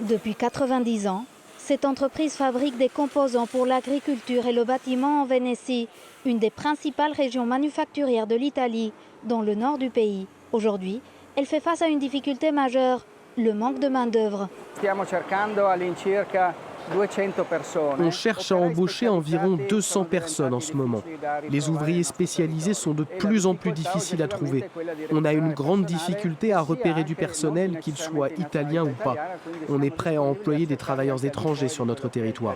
Depuis 90 ans, cette entreprise fabrique des composants pour l'agriculture et le bâtiment en Vénétie, une des principales régions manufacturières de l'Italie, dans le nord du pays. Aujourd'hui, elle fait face à une difficulté majeure, le manque de main-d'œuvre. On cherche à embaucher environ 200 personnes en ce moment. Les ouvriers spécialisés sont de plus en plus difficiles à trouver. On a une grande difficulté à repérer du personnel, qu'il soit italien ou pas. On est prêt à employer des travailleurs étrangers sur notre territoire.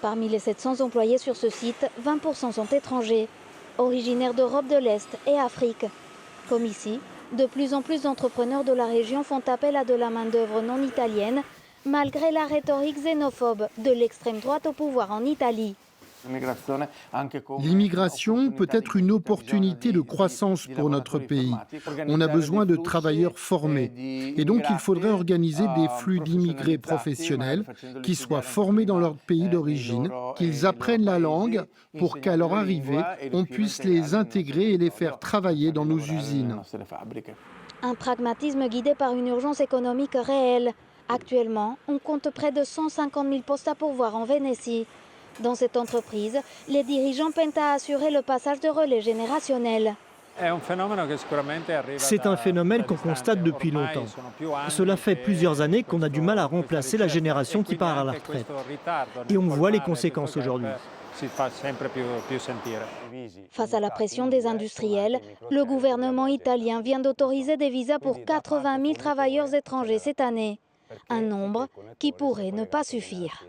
Parmi les 700 employés sur ce site, 20% sont étrangers, originaires d'Europe de l'Est et Afrique. Comme ici, de plus en plus d'entrepreneurs de la région font appel à de la main-d'œuvre non italienne, malgré la rhétorique xénophobe de l'extrême droite au pouvoir en Italie. L'immigration peut être une opportunité de croissance pour notre pays. On a besoin de travailleurs formés. Et donc il faudrait organiser des flux d'immigrés professionnels qui soient formés dans leur pays d'origine, qu'ils apprennent la langue pour qu'à leur arrivée, on puisse les intégrer et les faire travailler dans nos usines. Un pragmatisme guidé par une urgence économique réelle. Actuellement, on compte près de 150 000 postes à pourvoir en Vénétie. Dans cette entreprise, les dirigeants peinent à assurer le passage de relais générationnel. C'est un phénomène qu'on constate depuis longtemps. Cela fait plusieurs années qu'on a du mal à remplacer la génération qui part à la retraite. Et on voit les conséquences aujourd'hui. Face à la pression des industriels, le gouvernement italien vient d'autoriser des visas pour 80 000 travailleurs étrangers cette année. Un nombre qui pourrait ne pas suffire.